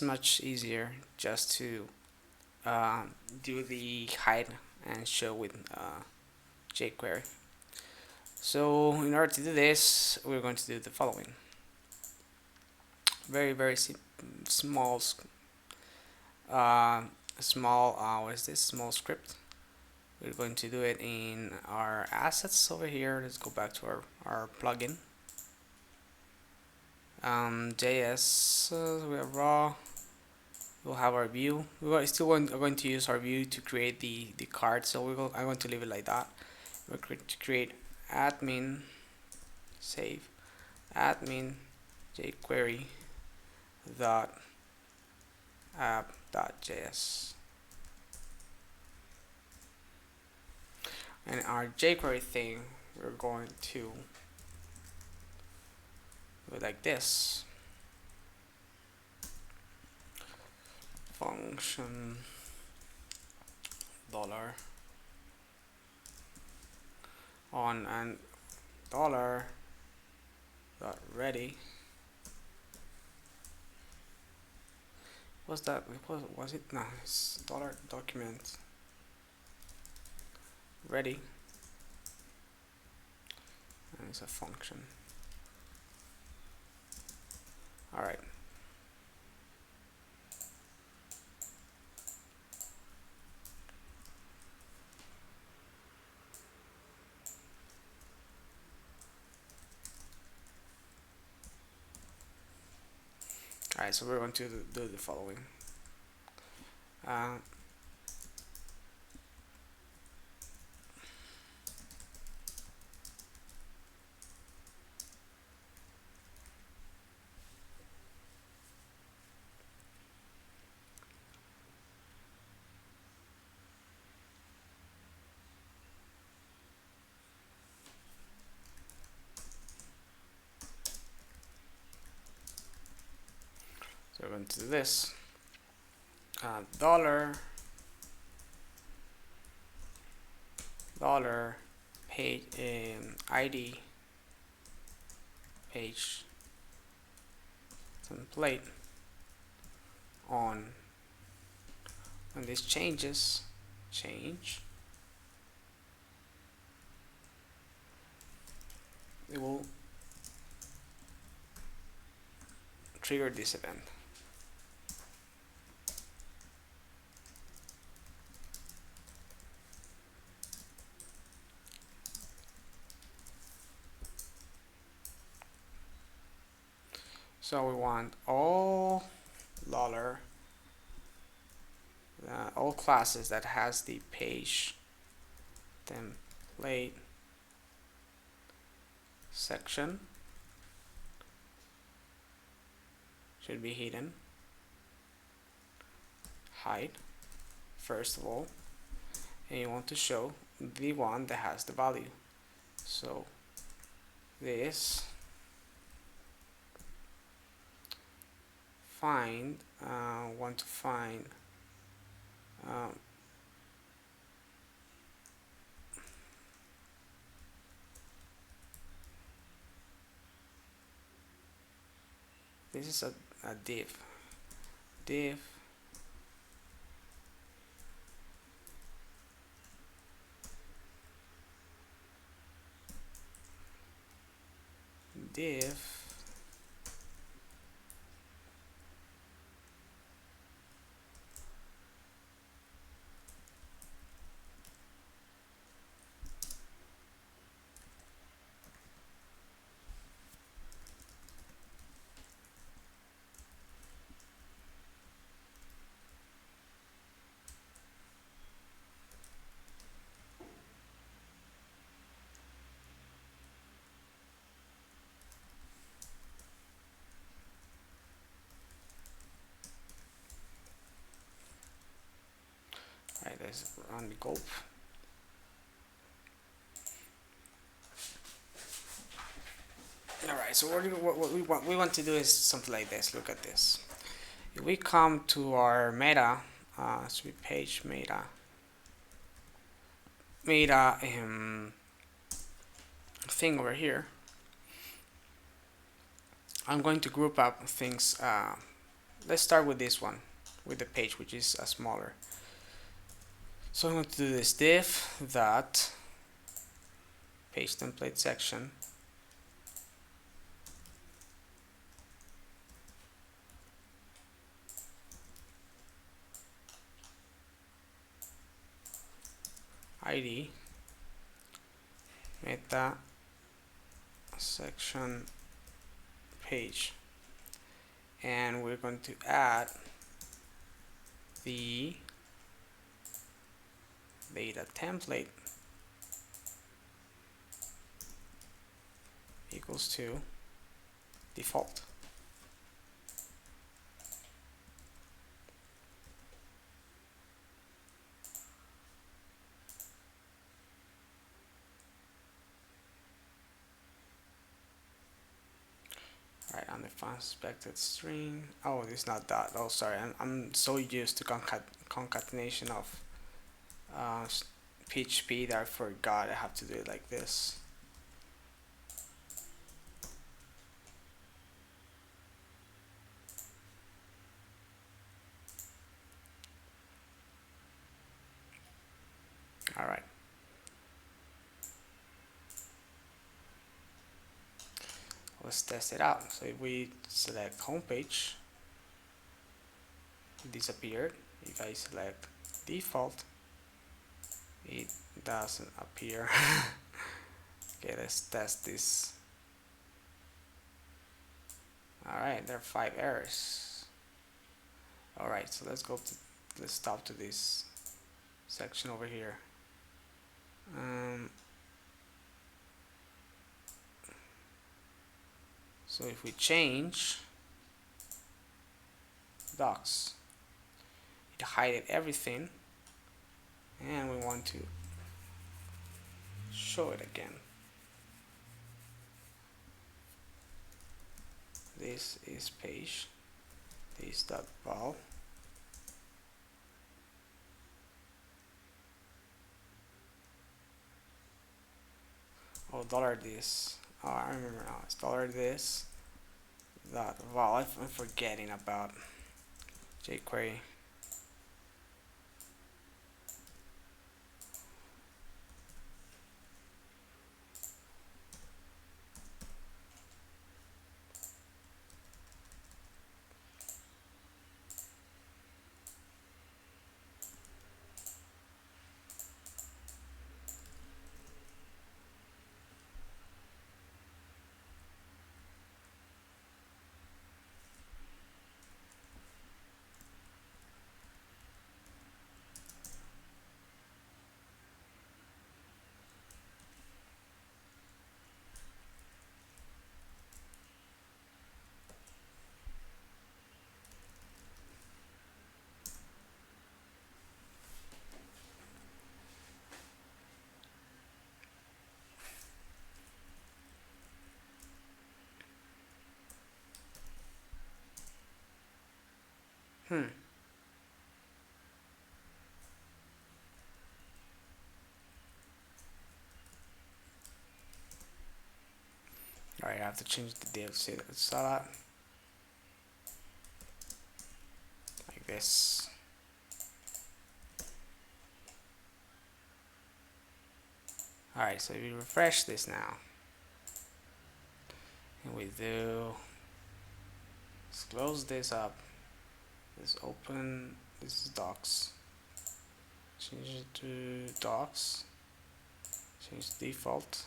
it's much easier just to do the hide and show with jQuery. So in order to do this, we're going to do the following. Very small uh, what is this, small script. We're going to do it in our assets over here. Let's go back to our plugin. JS, we have raw. We'll have our view. We're still going to use our view to create the card, so I'm going to leave it like that. We're going to create admin, save, admin jQuery dot app.js. And our jQuery thing, we're going to do it like this. Function dollar on and dollar dot ready. What's that? Was it? No, it's dollar document ready, and it's a function. All right. Alright, so we're going to do the following. So we're going to do this. Dollar page ID page template on when this change, it will trigger this event. So we want all all classes that has the page template section should be hidden. Hide first of all, and you want to show the one that has the value. So this want to find this is a div div right, let's run the gulp. Alright, so what we want to do is something like this. Look at this. If we come to our meta, page meta thing over here, I'm going to group up things let's start with this one, with the page, which is smaller. So I'm going to do this div dot page template section ID meta section page, and we're going to add the data template equals to default. Right, on the unexpected string. Oh, it's not that. Oh, sorry. I'm so used to concatenation of PHP that I forgot I have to do it like this. All right. Let's test it out. So if we select homepage, it disappeared. If I select default, it doesn't appear. Okay, let's test this. Alright, there are 5 errors. Alright, so let's stop to this section over here. So if we change docs, it hided everything, and we want to show it again. This is page, this dot val. Oh, $this. Oh, I remember now. It's $this dot val. I'm forgetting about jQuery. Alright, I have to change the div. See that? Saw that? Like this. Alright, so we refresh this now. And we do, let's close this up. Let's open, this is docs. Change it to docs. Change default.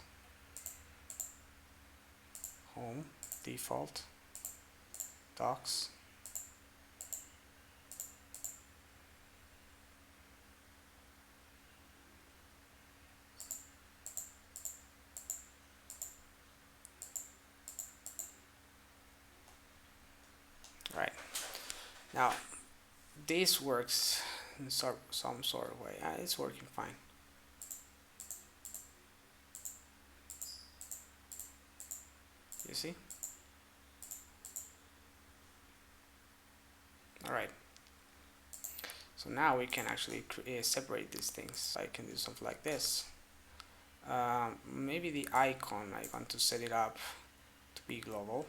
Home, default, docs. Right. Now, this works in some sort of way. It's working fine. You see? Alright. So now we can actually separate these things. I can do something like this. Maybe the icon, I want to set it up to be global.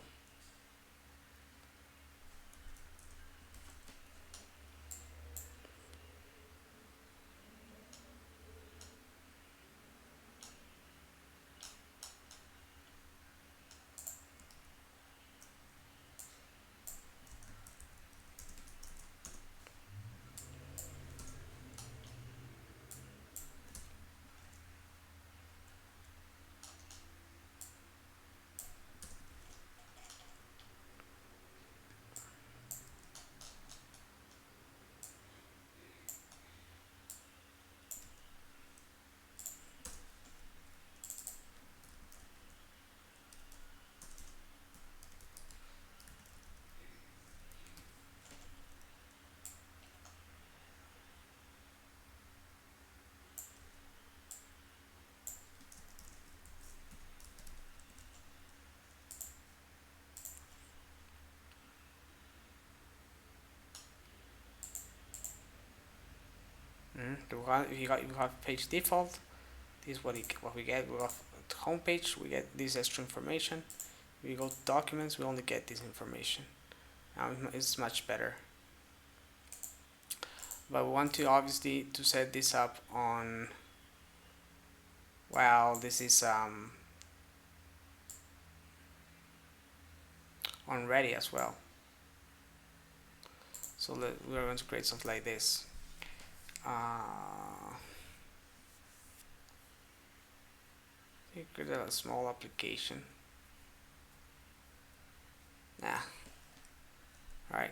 You have page default. This is what we get. We have the home page. We get this extra information. If we go to documents, we only get this information. Now it's much better. But we want to obviously to set this up on. Well, this is on ready as well. So we're going to create something like this. Create a small application. Nah. All right.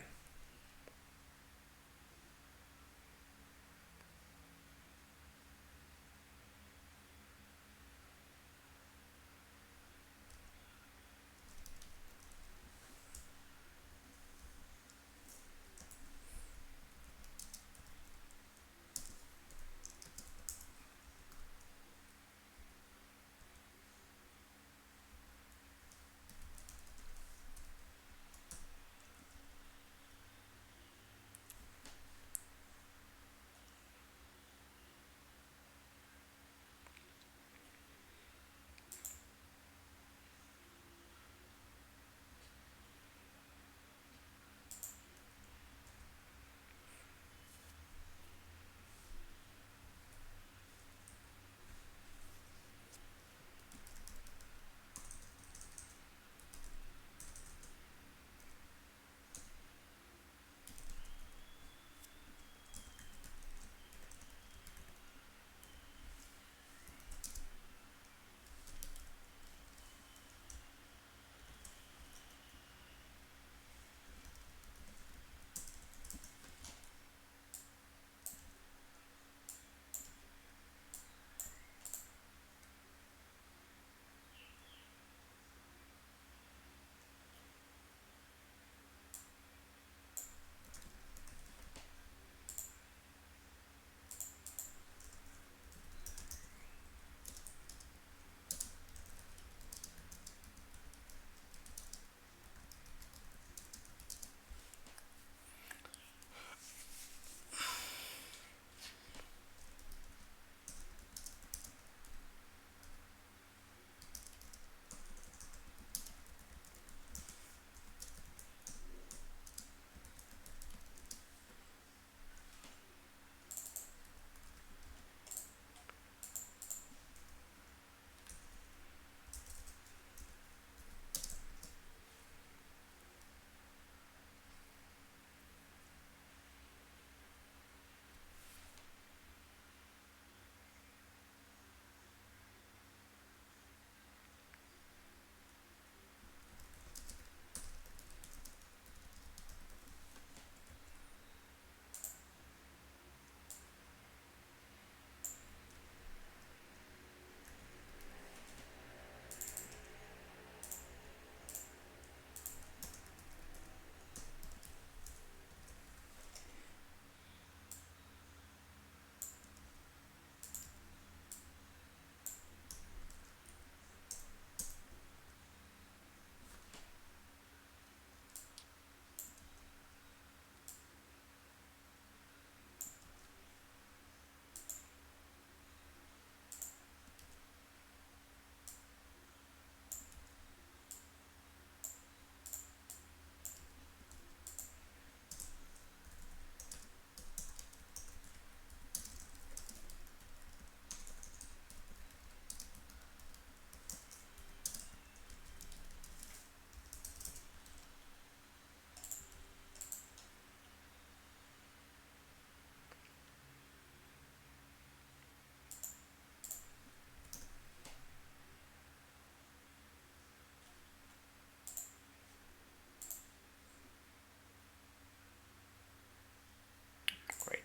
Great.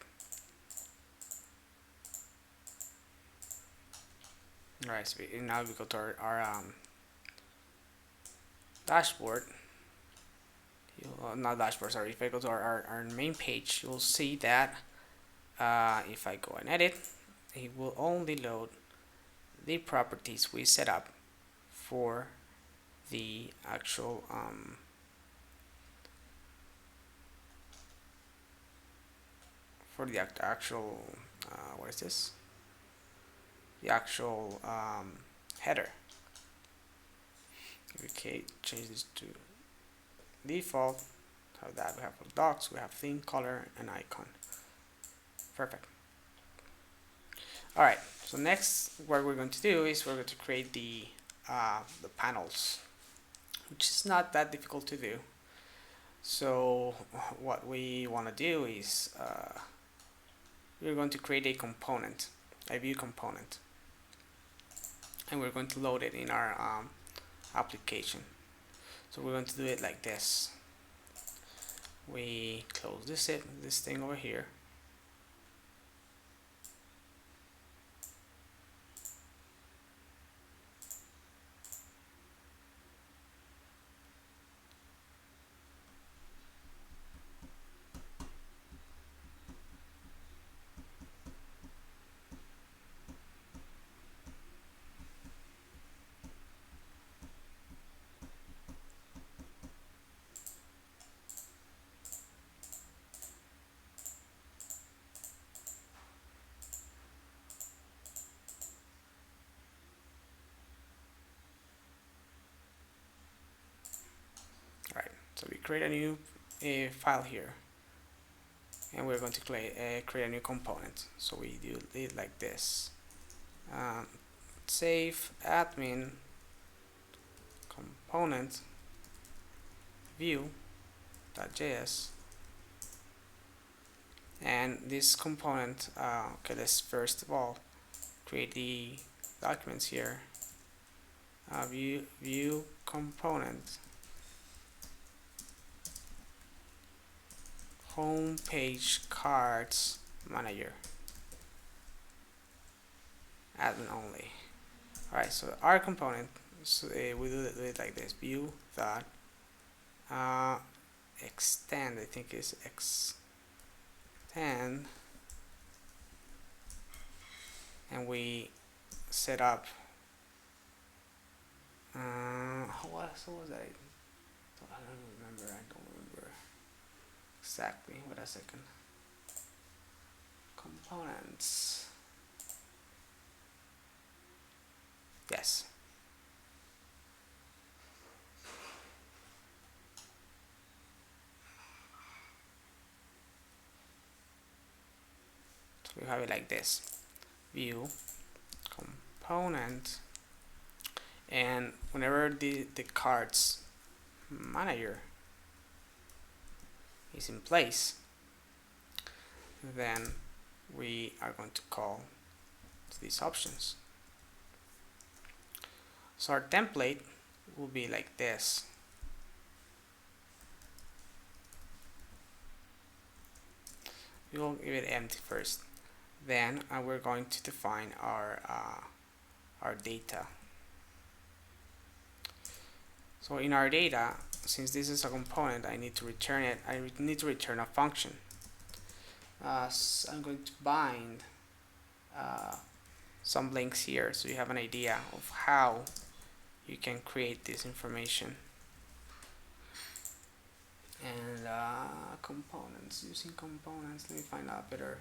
All right. So now we go to our dashboard. Not dashboard. Sorry. If I go to our main page, you'll see that if I go and edit, it will only load the properties we set up for the actual for the actual what is this? The actual header. Okay, change this to default. Have that. We have docs, we have theme, color, and icon. Perfect. All right. So next, what we're going to do is we're going to create the panels, which is not that difficult to do. So what we want to do is we're going to create a component, a view component, and we're going to load it in our application. So we're going to do it like this. We close this thing over here. Right, so we create a new file here, and we're going to create a new component. So we do it like this. Save admin component view.js, and this component, okay, let's first of all create the documents here. View component home page cards manager admin only. Alright, so our component, so we do it like this: view dot extend, I think is extend, and we set up what was that? I don't remember exactly. Wait a second. Components. Yes. So we have it like this: view component, and whenever the cards manager is in place, then we are going to call to these options. So our template will be like this. We will give it empty first. Then we're going to define our data. So in our data, since this is a component, I need to return it. I need to return a function. So I'm going to bind some links here, so you have an idea of how you can create this information. And components, using components, let me find out better.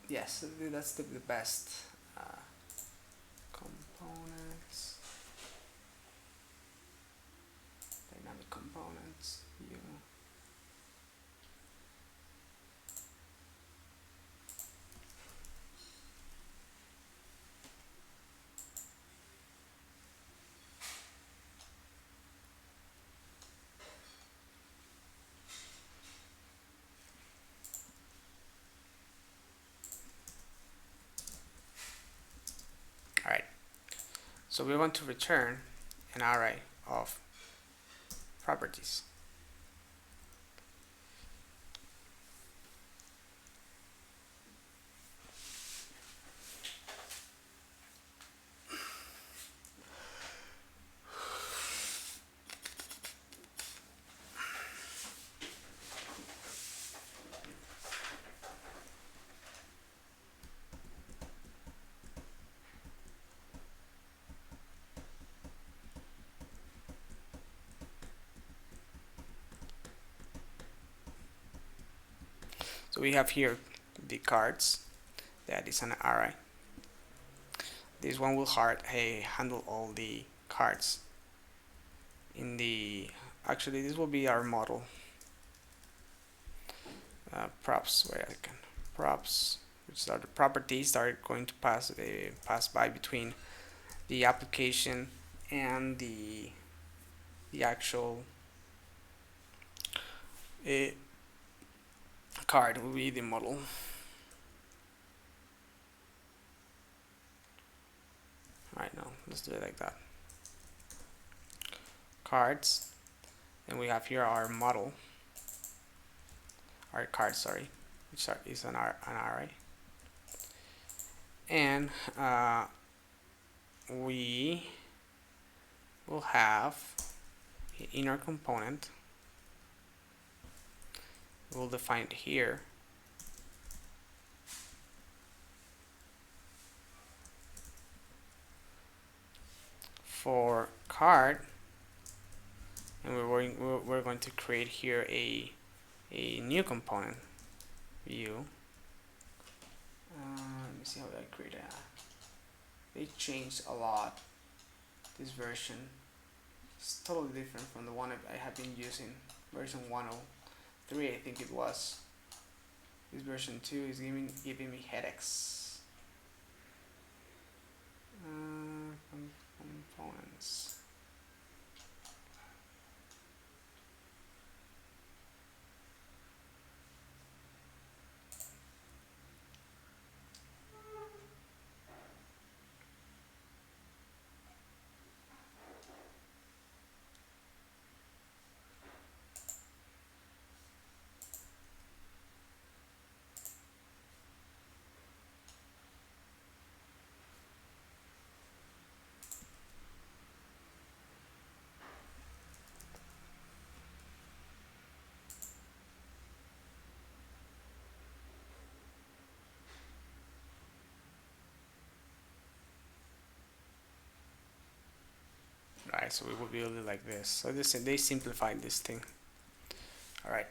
Yes, that's the best. Components, dynamic components, view. Alright, so we want to return an array of properties. So we have here the cards. That is an array. This one will handle all the cards in the, actually this will be our model. Props, where I can, props, which are the properties that are going to pass by between the application and the actual card will be the model. Right, now let's do it like that. Cards, and we have here our model, our card, sorry, which is an array, and we will have in our component, we'll define it here for card, and we're going to create here a new component view. Let me see how I create that. They changed a lot. This version is totally different from the one I have been using. Version 103, I think it was. This version 2 is giving me headaches. Components. Right, so we will build it like this. So they simplified this thing. All right.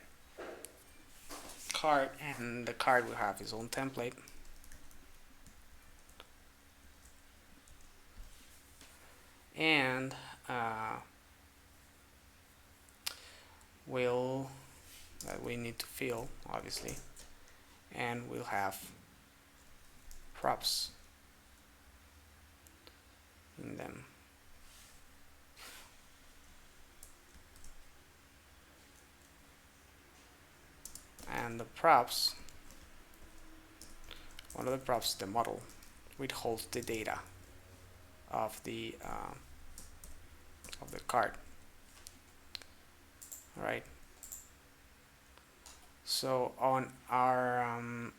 Card, and the card will have its own template. And that we need to fill, obviously, and we'll have props in them. And the props, one of the props is the model, which holds the data of the card. All right. So on our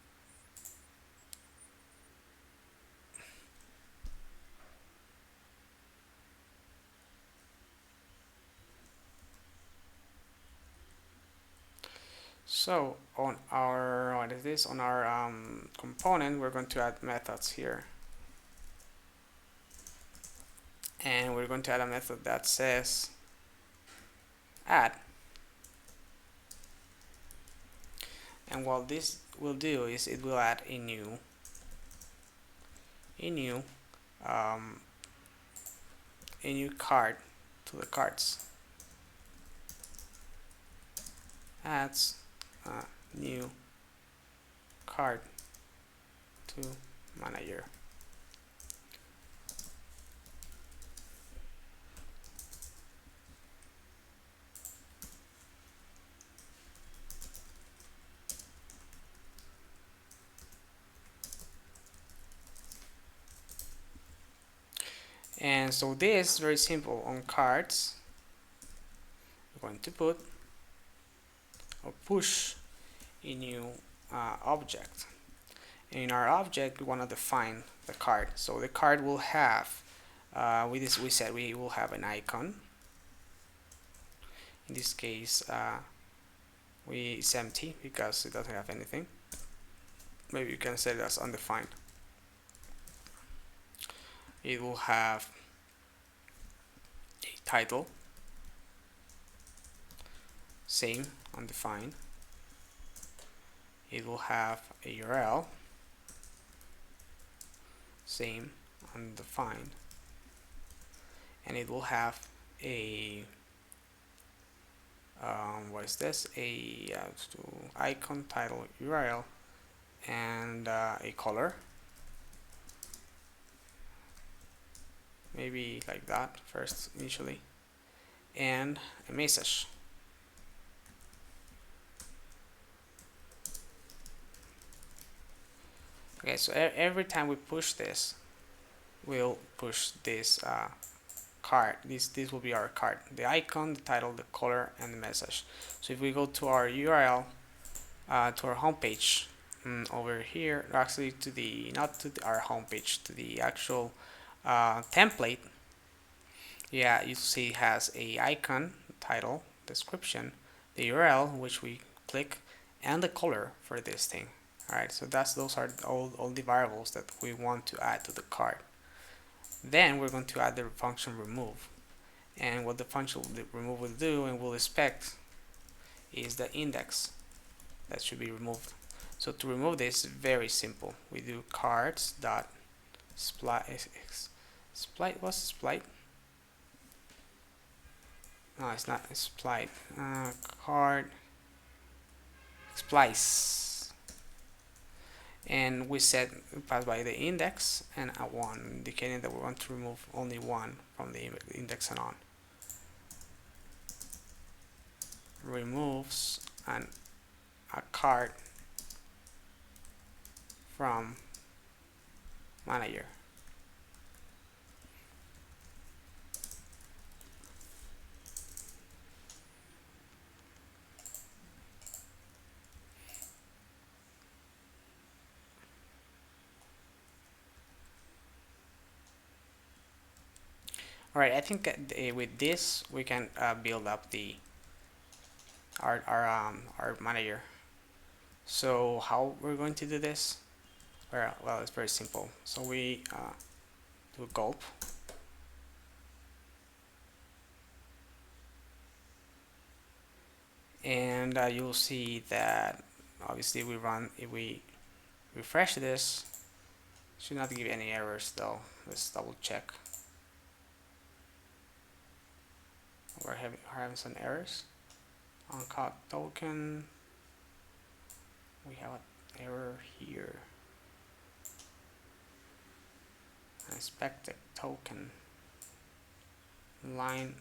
what is this? On our component, we're going to add methods here, and we're going to add a method that says add. And what this will do is it will add a new card to the cards. Adds a new card to manager. And so this is very simple. On cards, we're going to put or push a new object. And in our object, we want to define the card. So the card will have, we said we will have an icon. In this case, it's empty because it doesn't have anything. Maybe you can set it as undefined. It will have a title, same, undefined. it will have a URL, same undefined, and it will have a what is this? A icon, title, URL, and a color. Maybe like that first initially, and a message. Okay, so every time we push this, we'll push this card. This will be our card: the icon, the title, the color, and the message. So if we go to our URL, to our homepage, over here, actually to the not to our homepage, to the actual template, yeah, you see it has a icon, title, description, the URL which we click, and the color for this thing. Alright, so those are all the variables that we want to add to the card. Then we're going to add the function remove, and what the function remove will do and will expect is the index that should be removed. So to remove this, very simple. We do cards dot split. What's split? No, it's not a split. Card splice, and we set pass by the index and a 1, indicating that we want to remove only one from the index and on. Removes a card from manager. All right, I think that with this we can build up the our manager. So how we're going to do this? Well, it's very simple. So we do gulp, and you'll see that obviously if we refresh this, should not give any errors though. Let's double check. We're having some errors on caught token. We have an error here. Unexpected token line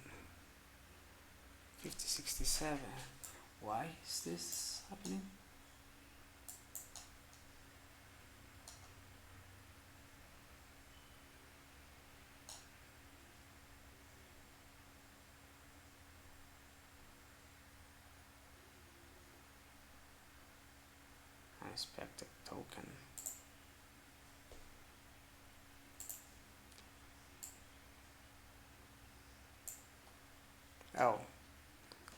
5067. Why is this happening? Unexpected token. Oh,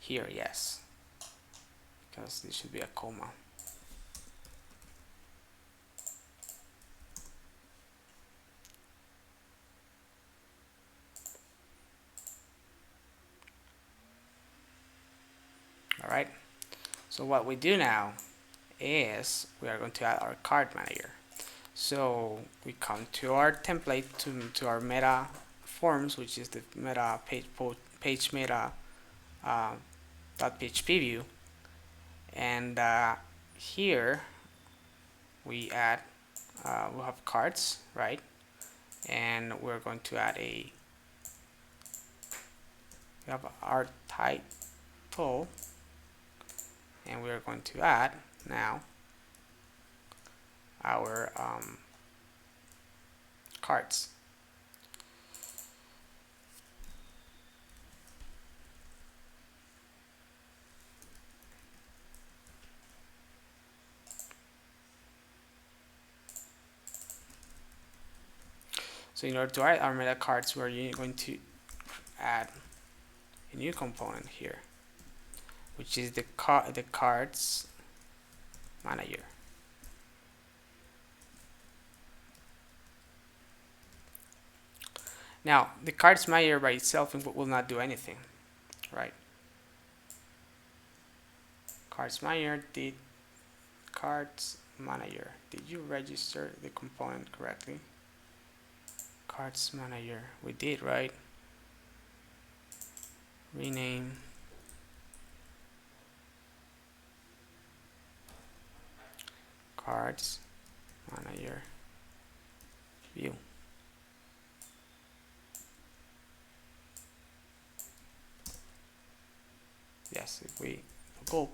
here, yes, because this should be a comma. All right, so what we do now is we are going to add our card manager. So we come to our template, to our meta forms, which is the meta page meta .php view, and here we add we'll have cards, right? And we're going to add we have our title, and we're going to add now our cards. So in order to add our meta cards, we're going to add a new component here, which is the cards manager. Now, the cards manager by itself will not do anything, right? Cards manager did cards manager. Did you register the component correctly? Cards manager, we did, right? Rename cards manager view. Yes, if we go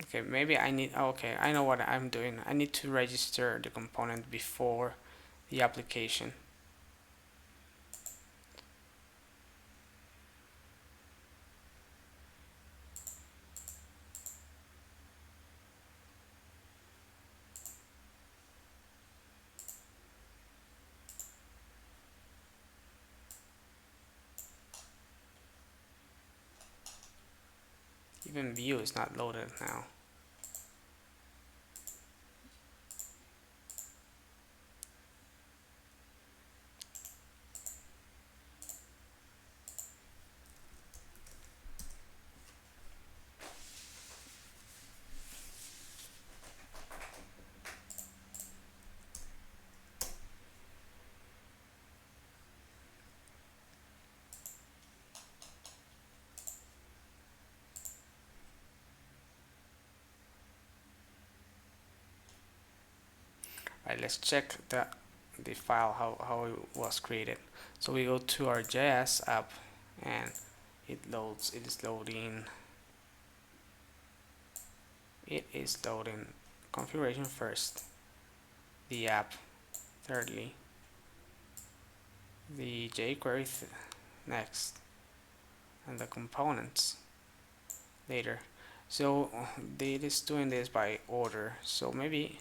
okay, maybe I need, okay, I know what I'm doing. I need to register the component before the application. Even view is not loaded now. Right, let's check the file, how it was created. So we go to our JS app and it is loading configuration first, the app thirdly, the jQuery next, and the components later. So it is doing this by order, so maybe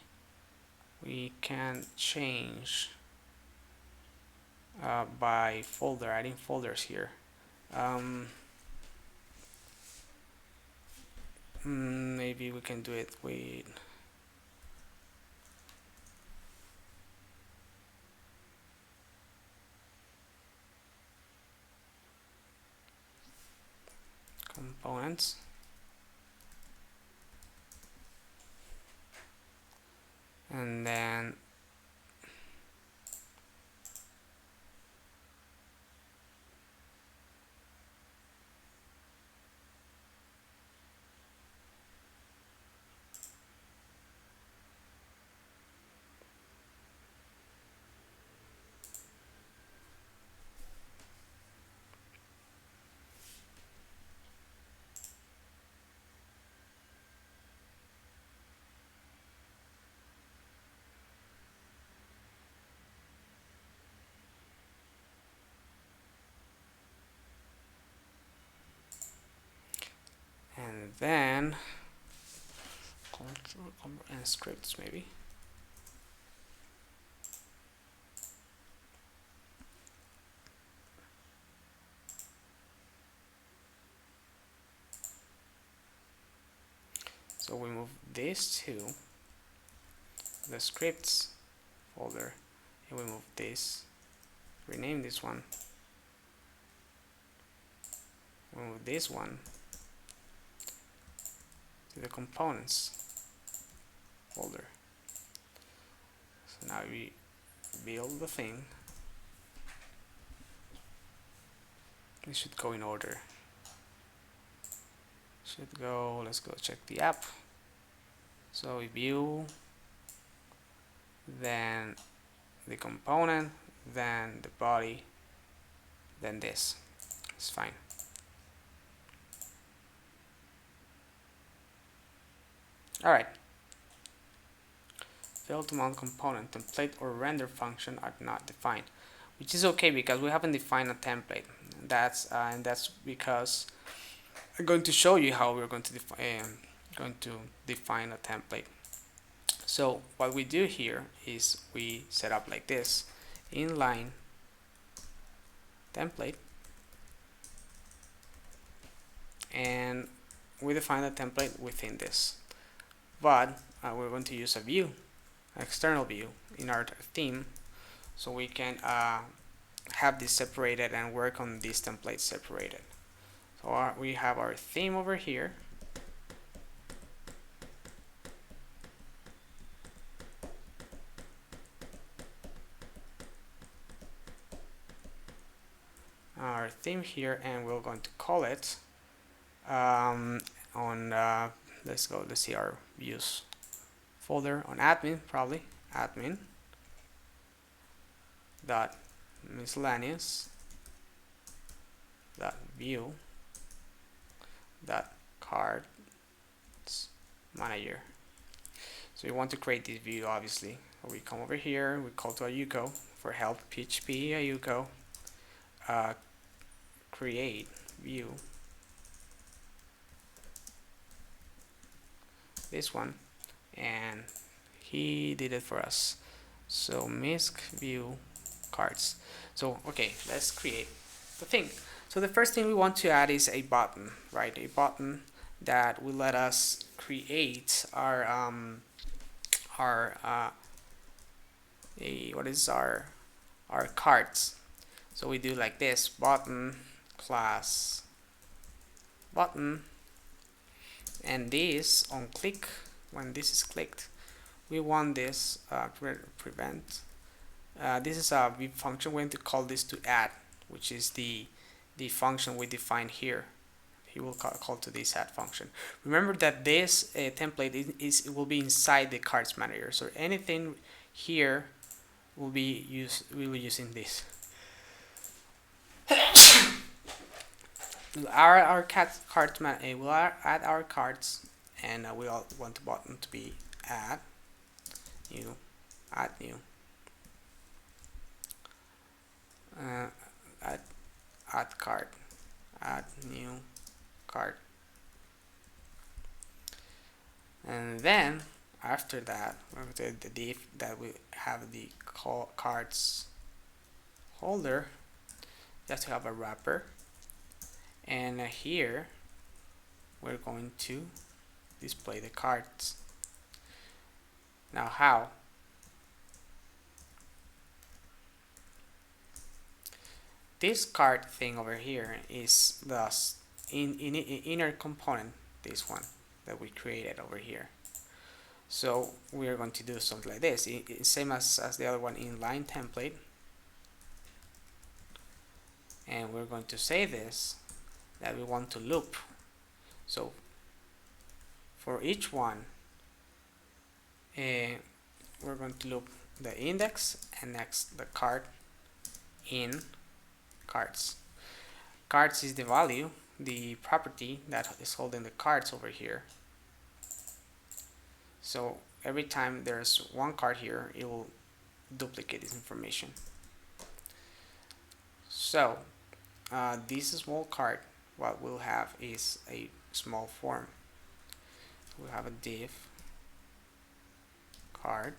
we can change by folder, adding folders here. Maybe we can do it with components, and then control and scripts maybe. So we move this to the scripts folder, and we move this, rename this one, we move this one to the components folder. So now we build the thing. It should go in order. Let's go check the app. So we view, then the component, then the body, then this. It's fine. Alright. Failed to mount component, template or render function are not defined, which is okay because we haven't defined a template. That's because I'm going to show you how we're going to define a template. So what we do here is we set up like this: inline template, and we define the template within this. But we're going to use a view, an external view in our theme, so we can have this separated and work on these templates separated. So we have our theme over here. Our theme here, and we're going to call it let's see our views folder on admin, probably admin dot miscellaneous dot view dot cards manager. So we want to create this view, obviously. So we come over here, we call to Ayuko for help, PHP Ayuko create view, this one, and he did it for us. So misc view cards. So okay, let's create the thing. So the first thing we want to add is a button, right? A button that will let us create our cards. So we do like this: button class button, and this on click, when this is clicked, we want this prevent. This is a function. We're going to call this to add, which is the function we define here. He will call to this add function. Remember that this template it will be inside the cards manager. So anything here will be we will use in this. We'll add our cards, and we all want the button to be add new, add new, add card, add new card, and then after that, we're going to the div that we have the cards holder. Just to have a wrapper, and here we're going to display the cards. Now how? This card thing over here is the inner component, this one that we created over here. So we are going to do something like this, same as the other one, inline template. And we're going to say this, that we want to loop. So for each one, we're going to loop the index and next the card in cards. Cards is the value, the property that is holding the cards over here. So every time there's one card here, it will duplicate this information. So this small card, what we'll have is a small form. We'll have a div card,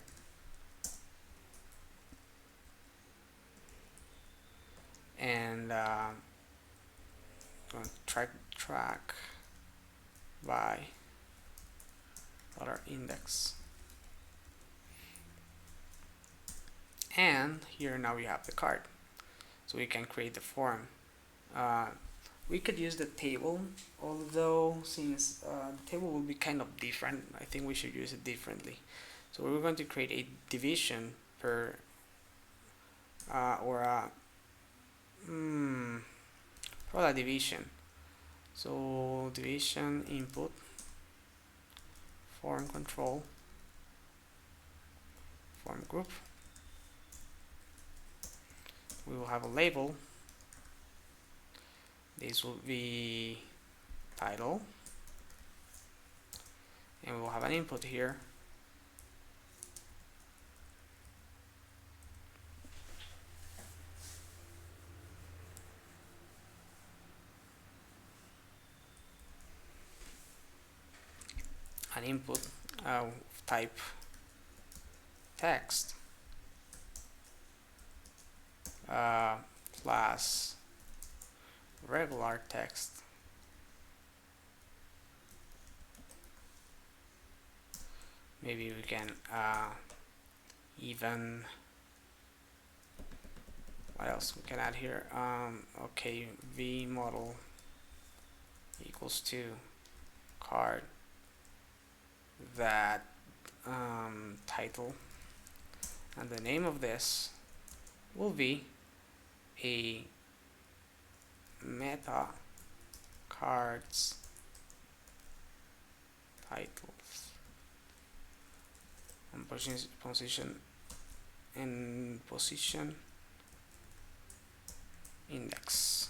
and going to track by $index. And here now we have the card, so we can create the form. We could use the table, although since the table will be kind of different, I think we should use it differently. So we're going to create a division per product division. So division input form control form group. We will have a label. This will be title, and we will have an input here. An input type text class regular text. Maybe we can even, what else we can add here? Okay, v model equals to card that title, and the name of this will be a meta cards titles and position index.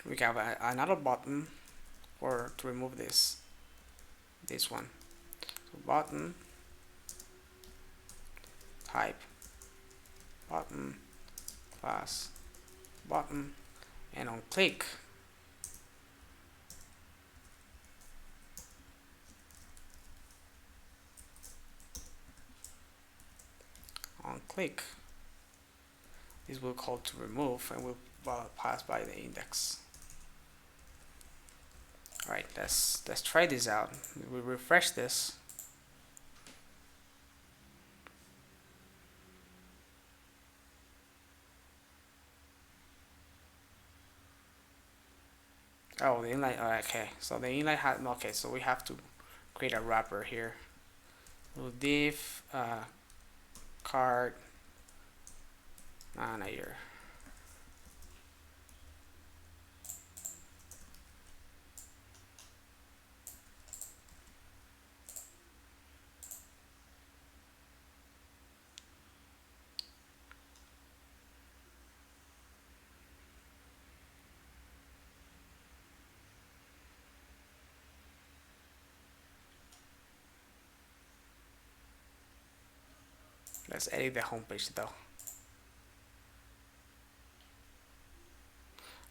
We have another button for to remove this one. So button type button class button, and on click this will call to remove and will pass by the index. Alright, let's try this out. We refresh this. Oh, the inline. Oh, okay, so the inline had. Okay, so we have to create a wrapper here. We'll div card manager. Let's edit the homepage though.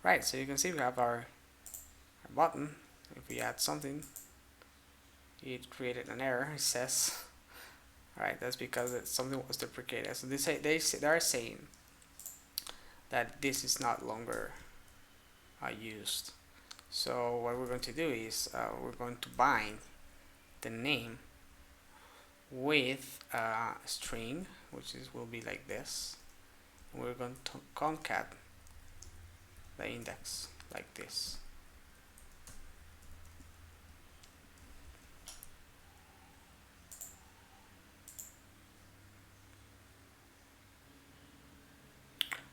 Right, so you can see we have our button. If we add something, it created an error. It says, alright, that's because something was deprecated. So they are saying that this is not longer used. So what we're going to do is we're going to bind the name with a string, which will be like this. And we're going to concat the index like this.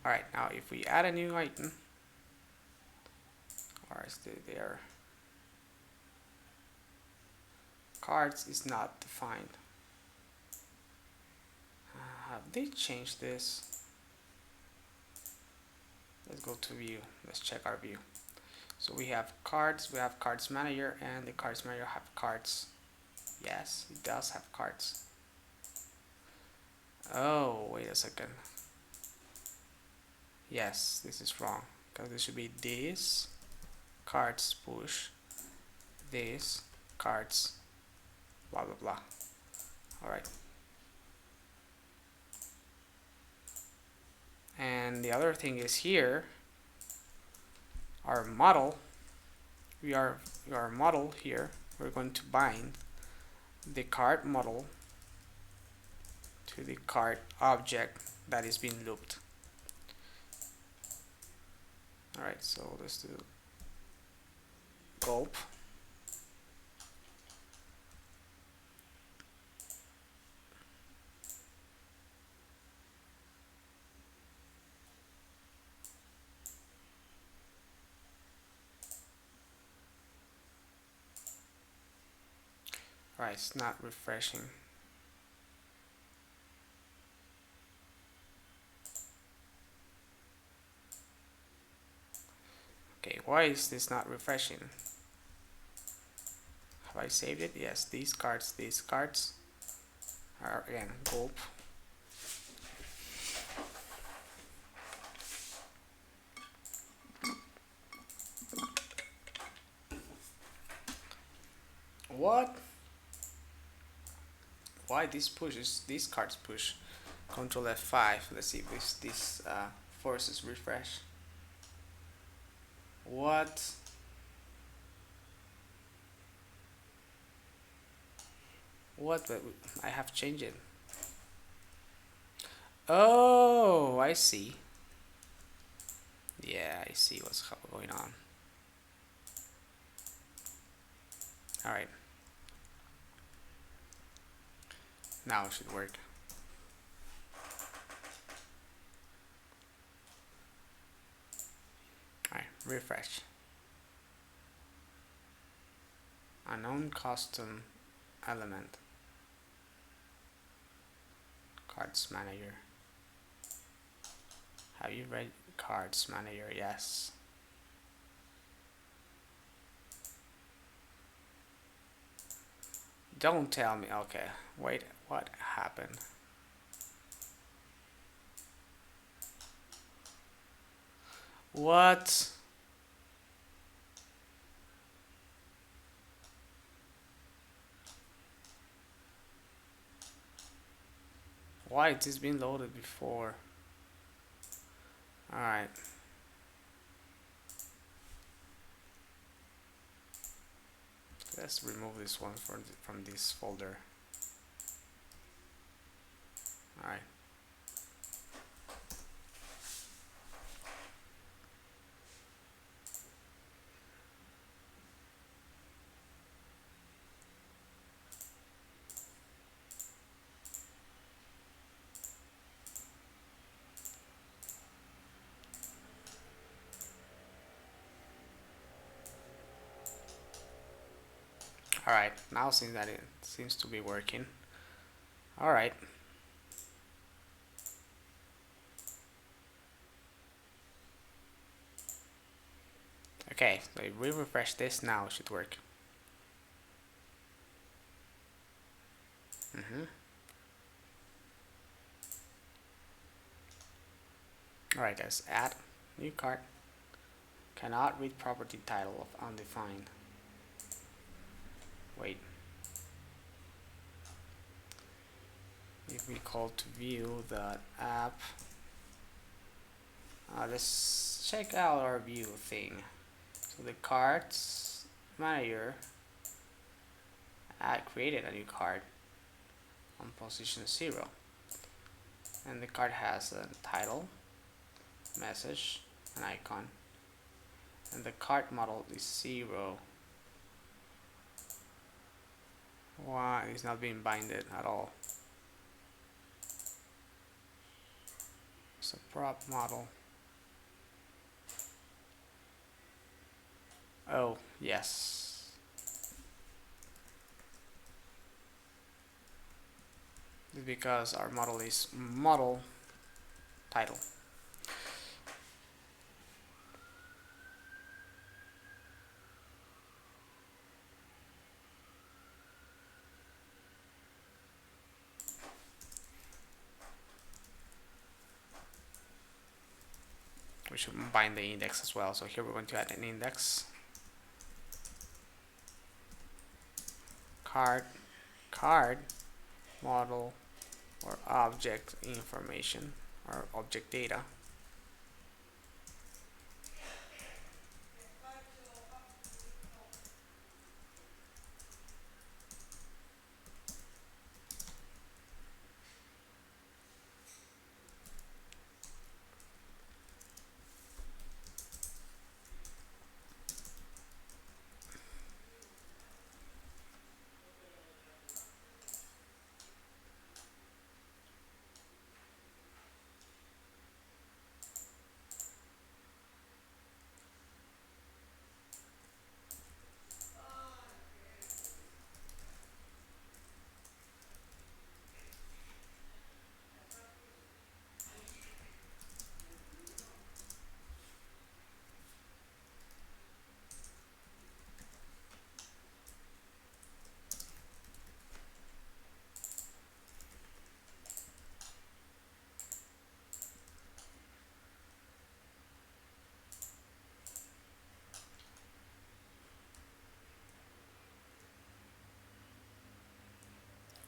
Alright, now if we add a new item, or their cards is not defined. Have they changed this? Let's go to view. Let's check our view. So we have cards, we have cards manager, and the cards manager have cards. Yes, it does have cards. Oh, wait a second. Yes, this is wrong, because this should be this cards push, this cards blah blah blah. Alright. And the other thing is here, our model, our model here, we're going to bind the card model to the card object that is being looped. Alright, so let's do gulp. Alright, it's not refreshing. Okay, why is this not refreshing? Have I saved it? Yes, these cards are again gulp. What? Why this pushes? These cards push. Control F5. Let's see if this forces refresh. What? What? But I have changed it. Oh, I see. Yeah, I see what's going on. All right. Now it should work. All right, refresh. Unknown custom element. Cards manager. Have you read cards manager? Yes. Don't tell me. Okay, wait, what happened? What? Why is this been loaded before? Alright. Let's remove this one from this folder. Alright. Alright, now seems that it seems to be working. Alright. Okay, so if we refresh this now, it should work. Alright guys, add new card. Cannot read property title of undefined. Wait. If we call to view the app, let's check out our view thing. So the cards manager created a new card on position 0, and the card has a title, message, an icon, and the card model is 0. Why it's not being binded at all? It's a prop model. Oh, yes. It's because our model is model title. We should bind the index as well. So here we're going to add an index. Card model or object information or object data.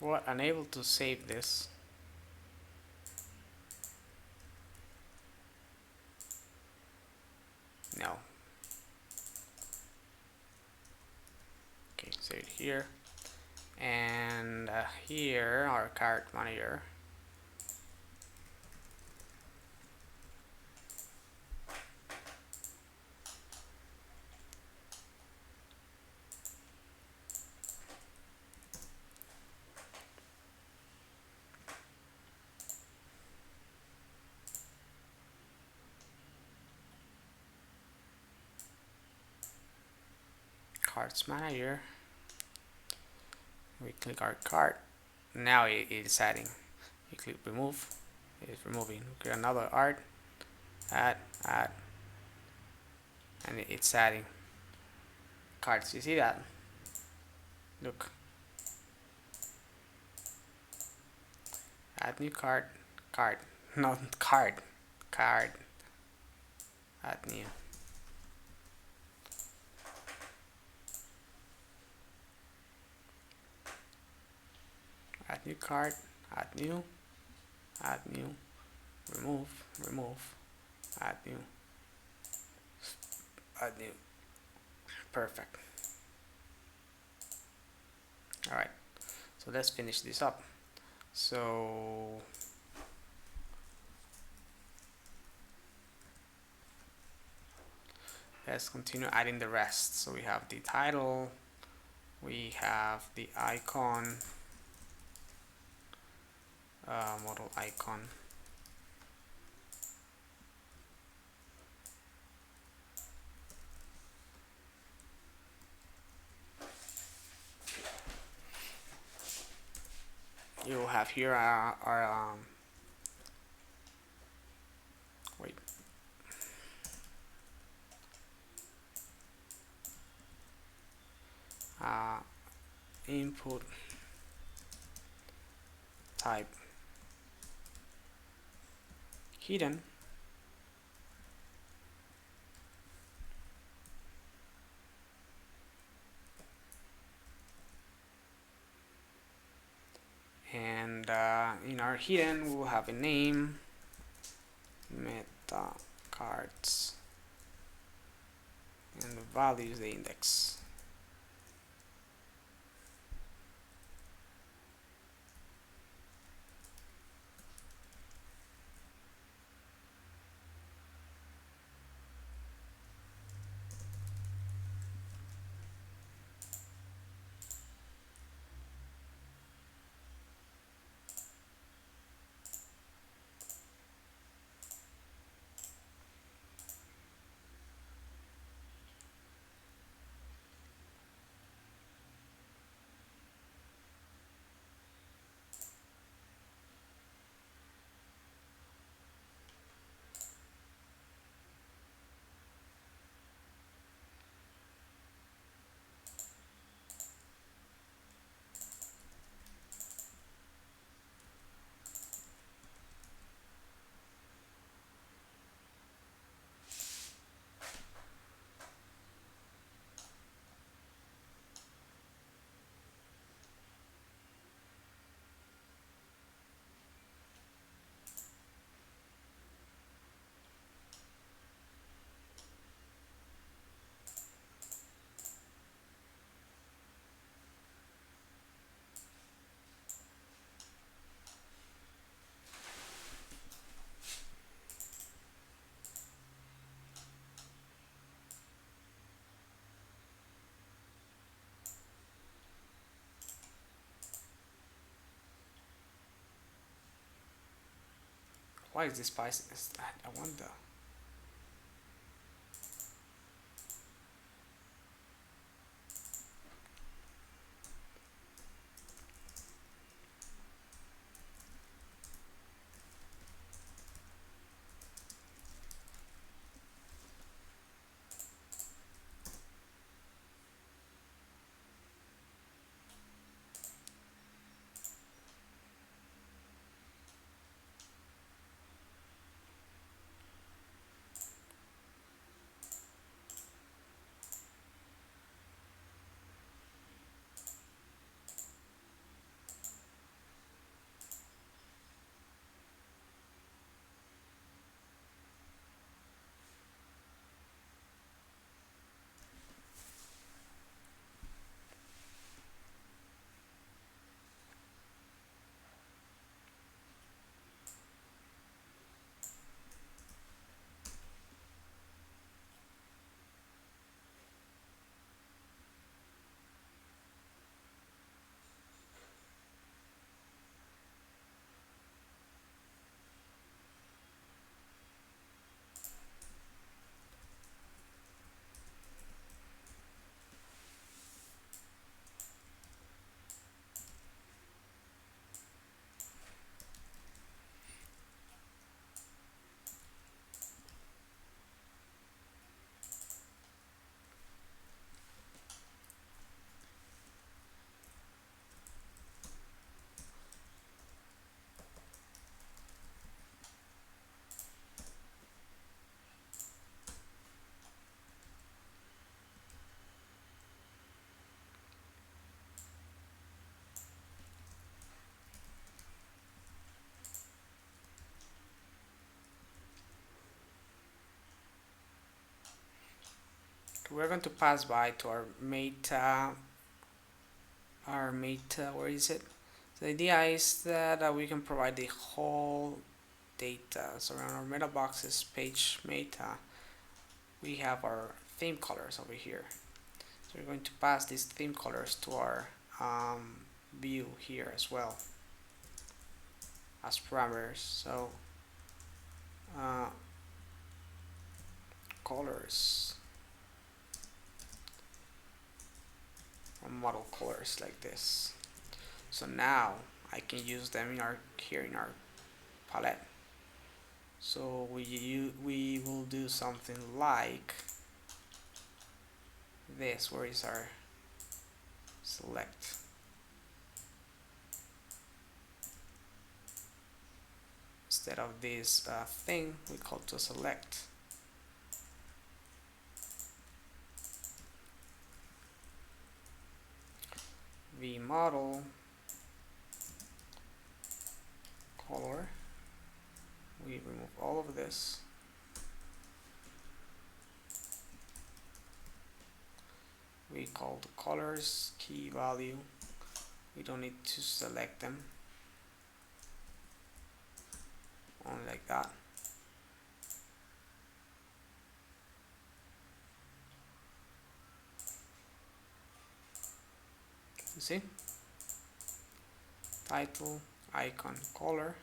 What? Unable to save this. No. Okay, save it here. And here, our cart manager. Carts manager. We click our cart. Now it is adding. You click remove. It's removing. We click another art. Add. And it's adding cards. You see that? Look. Add new card. Card. Not card. Card. Add new. Add new card. Add new. Add new. Remove. Add new. Add new. Perfect. Alright. So let's finish this up. So let's continue adding the rest. So we have the title, we have the icon, model icon, you will have here our wait, input type hidden, and in our hidden we will have a name, meta cards, and the value is the index. Why is this spicy? I wonder. we're going to pass by to our meta, where is it? The idea is that we can provide the whole data. So around our meta boxes page meta, we have our theme colors over here. So we're going to pass these theme colors to our view here as well as parameters. So colors from model colors like this. So now I can use them in our palette. So we will do something like this. Where is our select? Instead of this thing, we call to select. The model color, we remove all of this. We call the colors key value. We don't need to select them, only like that. You see? Title, icon, color,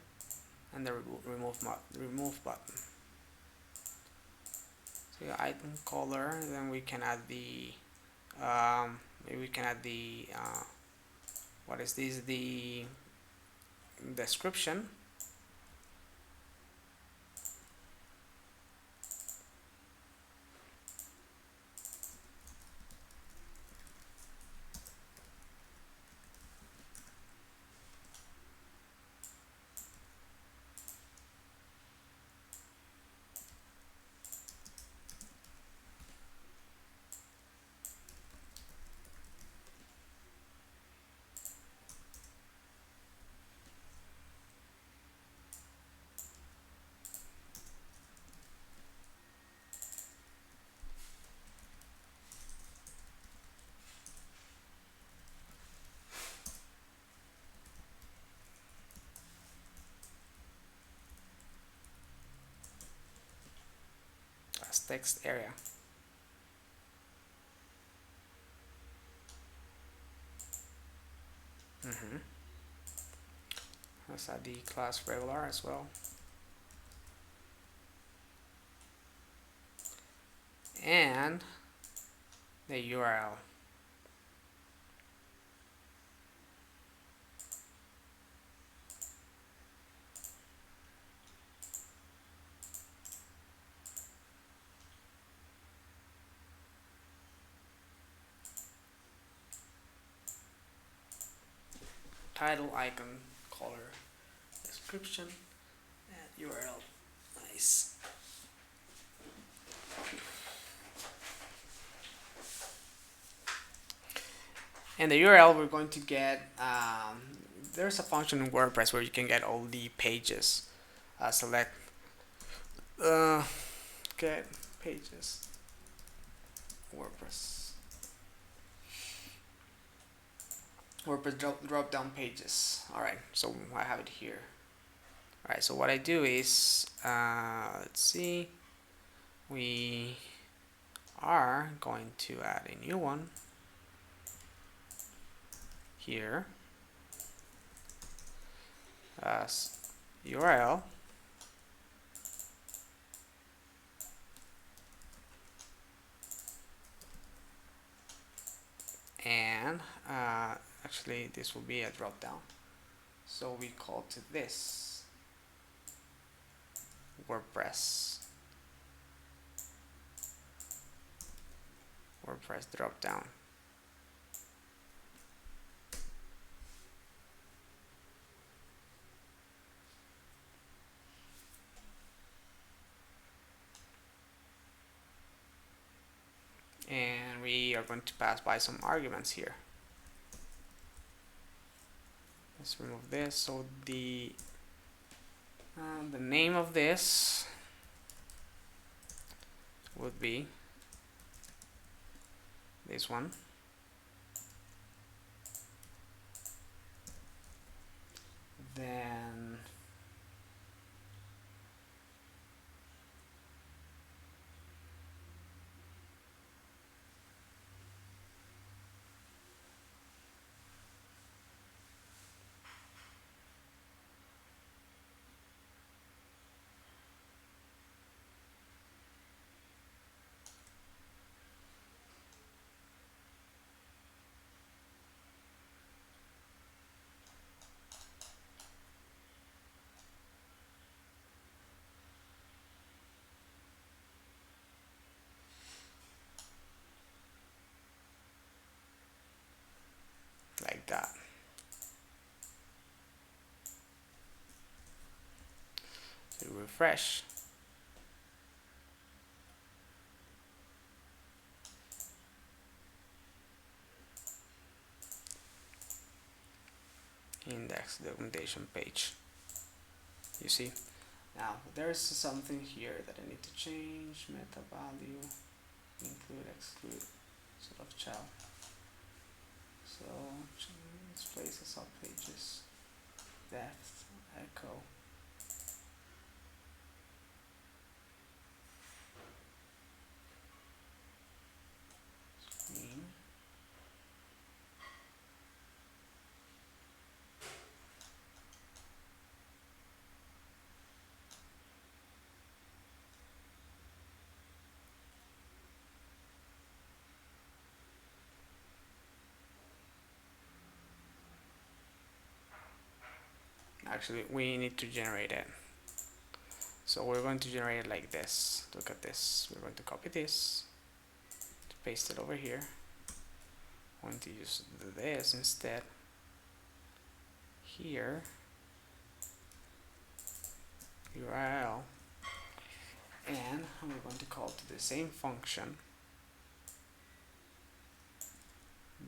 and the remove button. So the item color, then we can add the maybe we can add the what is this, the description. As text area. Let's add the class regular as well. And the URL. Title, icon, color, description, and URL. Nice. And the URL we're going to get, there's a function in WordPress where you can get all the pages. Select get pages, WordPress drop down pages. Alright, so I have it here. Alright, so what I do is, let's see, we are going to add a new one here as URL, and actually this will be a drop down, so we call to this WordPress drop down. And we are going to pass by some arguments here. Let's remove this. So the name of this would be this one. Then like that. So refresh. Index documentation page. You see? Now there's something here that I need to change. Meta value, include, exclude, sort of child. So let's place the sub pages. Depth, echo. Screen. Actually, we need to generate it. So we're going to generate it like this. Look at this. We're going to copy this, to paste it over here. I'm going to use this instead. Here, URL, and we're going to call to the same function,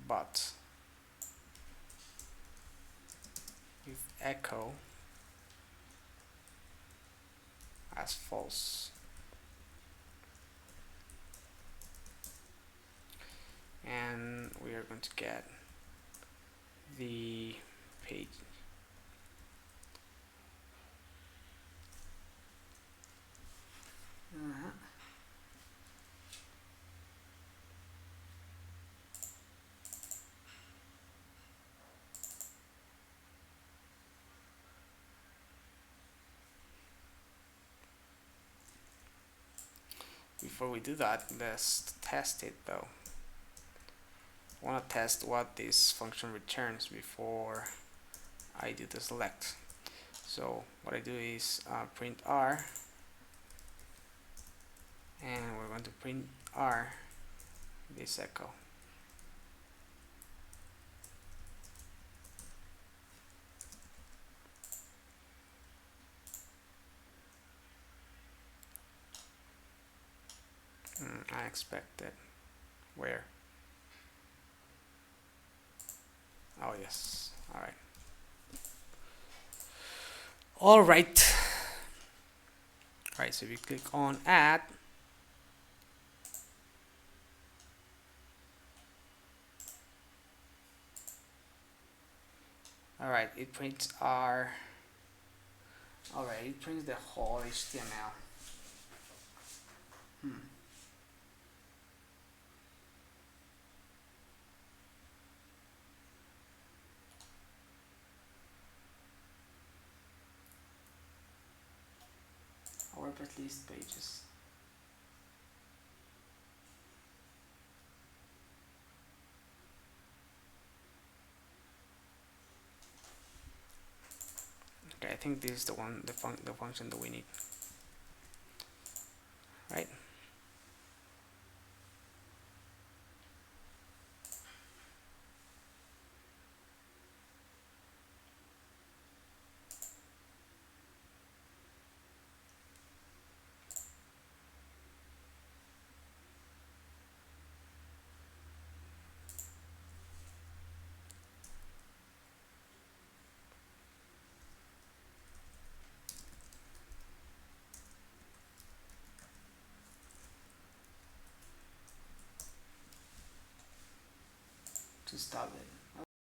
but with echo as false. And we are going to get the page. Before we do that, let's test it though. I want to test what this function returns before I do the select. So what I do is print R, and we're going to print R this echo. Unexpected. Where? Oh yes. All right. All right. All right. So we click on add. All right. It prints our. All right. It prints the whole HTML. WordPress list pages. Okay, I think this is the one, the function that we need, right? stop it.